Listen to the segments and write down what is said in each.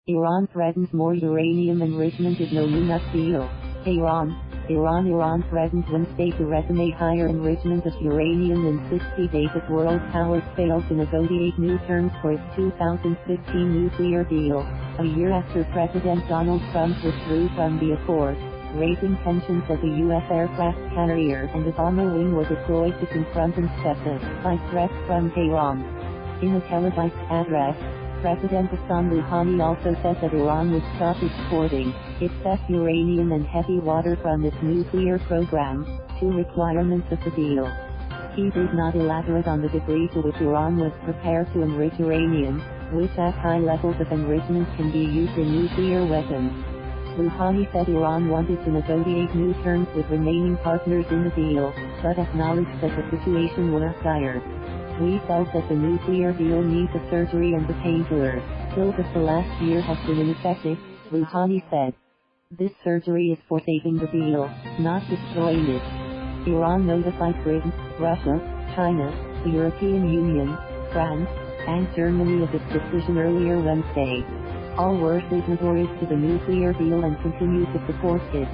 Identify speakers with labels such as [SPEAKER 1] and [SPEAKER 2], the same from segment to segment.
[SPEAKER 1] Iran threatens more uranium enrichment if no nuke deal. Tehran. Iran threatened Wednesday to resume higher enrichment of uranium in 60 days if world powers fail to negotiate new terms for its 2015 nuclear deal, a year after President Donald Trump withdrew from the accord, raising tensions as a U.S. aircraft carrier and a bomber wing were deployed to confront unspecified threats from Tehran. In a televised address, President Hassan Rouhani also said that Iran would stop exporting excess uranium and heavy water from its nuclear program, two requirements of the deal. He did not elaborate on the degree to which Iran was prepared to enrich uranium, which at high levels of enrichment can be used in nuclear weapons. Rouhani said Iran wanted to negotiate new terms with remaining partners in the deal, but acknowledged that the situation was dire. We felt that the nuclear deal needs a surgery and a painkiller. Pills of the last year have been ineffective, Rouhani said. This surgery is for saving the deal, not destroying it. Iran notified Britain, Russia, China, the European Union, France, and Germany of its decision earlier Wednesday. All were signatories to the nuclear deal and continue to support it.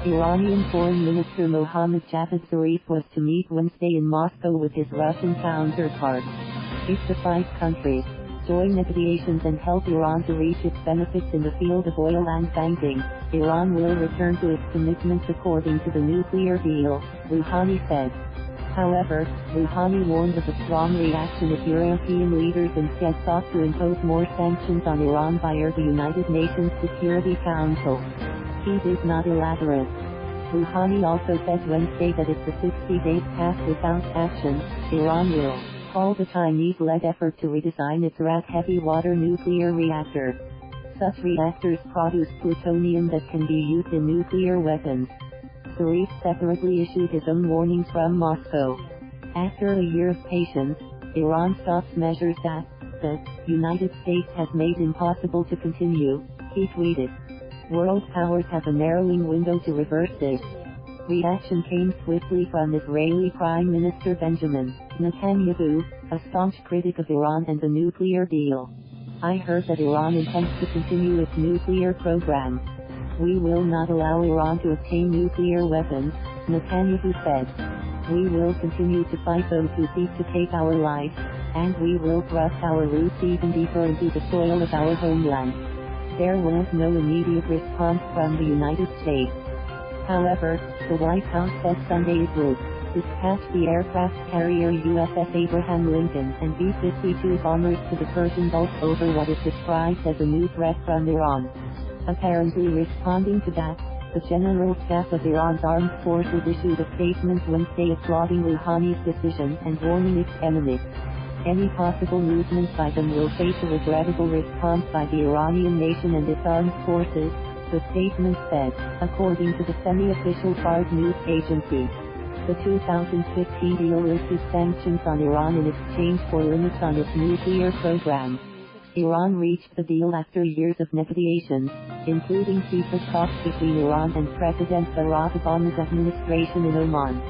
[SPEAKER 1] Iranian Foreign Minister Mohammad Zarif was to meet Wednesday in Moscow with his Russian counterpart. If the five countries join negotiations and help Iran to reach its benefits in the field of oil and banking, Iran will return to its commitments according to the nuclear deal, Rouhani said. However, Rouhani warned of a strong reaction if European leaders instead sought to impose more sanctions on Iran via the United Nations Security Council. He did not elaborate. Rouhani also said Wednesday that if the 60 days pass without action, Iran will call the Chinese-led effort to redesign its Arak heavy water nuclear reactor. Such reactors produce plutonium that can be used in nuclear weapons. Zarif separately issued his own warnings from Moscow. After a year of patience, Iran stops measures that the United States has made impossible to continue, he tweeted. World powers have a narrowing window to reverse this. Reaction came swiftly from Israeli Prime Minister Benjamin Netanyahu, a staunch critic of Iran and the nuclear deal. I heard that Iran intends to continue its nuclear program. We will not allow Iran to obtain nuclear weapons, Netanyahu said. We will continue to fight those who seek to take our lives, and we will thrust our roots even deeper into the soil of our homeland. There was no immediate response from the United States. However, the White House said Sunday it would dispatch the aircraft carrier USS Abraham Lincoln and B-52 bombers to the Persian Gulf over what is described as a new threat from Iran. Apparently responding to that, the General Staff of Iran's armed forces issued a statement Wednesday applauding Rouhani's decision and warning its enemies. Any possible movement by them will face a regrettable response by the Iranian nation and its armed forces, the statement said, according to the semi-official Fars news agency. The 2015 deal listed sanctions on Iran in exchange for limits on its nuclear program. Iran reached the deal after years of negotiations, including secret talks between Iran and President Barack Obama's administration in Oman.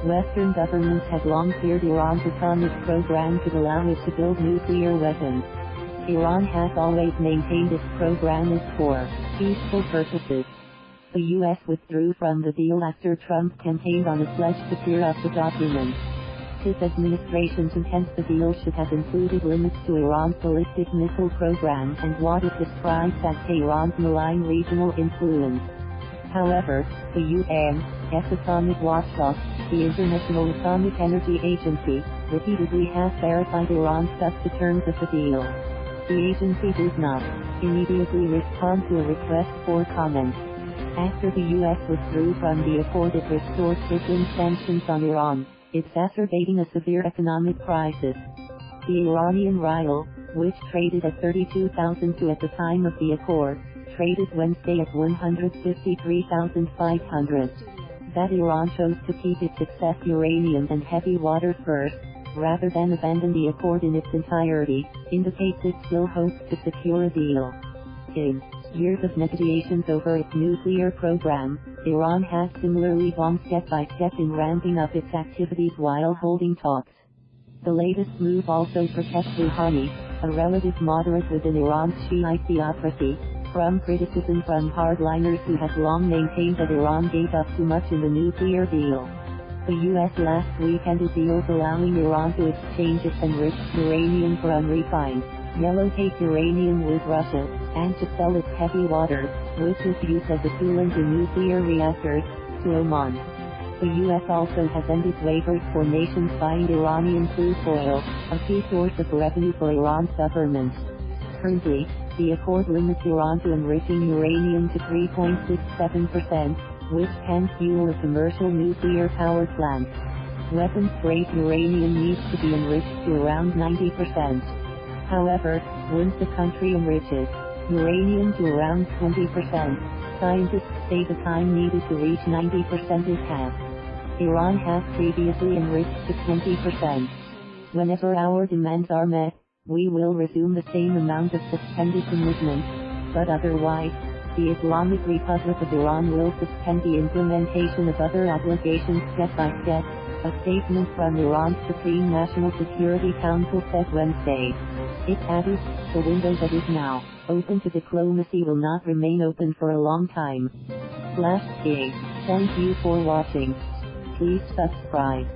[SPEAKER 1] Western governments had long feared Iran's atomic program could allow it to build nuclear weapons. Iran has always maintained its program is for peaceful purposes. The U.S. withdrew from the deal after Trump campaigned on a pledge to clear up the document. His administration contends the deal should have included limits to Iran's ballistic missile program and what it describes as Tehran's malign regional influence. However, the UN's atomic watchdog, the International Atomic Energy Agency, repeatedly has verified Iran stuck to terms of the deal. The agency did not immediately respond to a request for comment. After the U.S. withdrew from the accord it restored crippling sanctions on Iran, exacerbating a severe economic crisis. The Iranian rial, which traded at 32,002 at the time of the accord, traded Wednesday at 153,500. That Iran chose to keep its excess uranium and heavy water first, rather than abandon the accord in its entirety, indicates it still hopes to secure a deal. In years of negotiations over its nuclear program, Iran has similarly gone step by step in ramping up its activities while holding talks. The latest move also protects Rouhani, a relative moderate within Iran's Shiite theocracy, from criticism from hardliners who have long maintained that Iran gave up too much in the nuclear deal. The U.S. last week ended deals allowing Iran to exchange its enriched uranium for unrefined, yellow-tape uranium with Russia, and to sell its heavy water, which is used as a coolant in nuclear reactors, to Oman. The U.S. also has ended waivers for nations buying Iranian crude oil, a key source of revenue for Iran's government. Currently, the accord limits Iran to enriching uranium to 3.67%, which can fuel a commercial nuclear power plant. Weapons-grade uranium needs to be enriched to around 90%. However, once the country enriches uranium to around 20%, scientists say the time needed to reach 90% is half. Iran has previously enriched to 20%. Whenever our demands are met, we will resume the same amount of suspended commitments, but otherwise, the Islamic Republic of Iran will suspend the implementation of other obligations step by step, a statement from Iran's Supreme National Security Council said Wednesday. It added, the window that is now open to diplomacy will not remain open for a long time. /K. Thank you for watching. Please subscribe.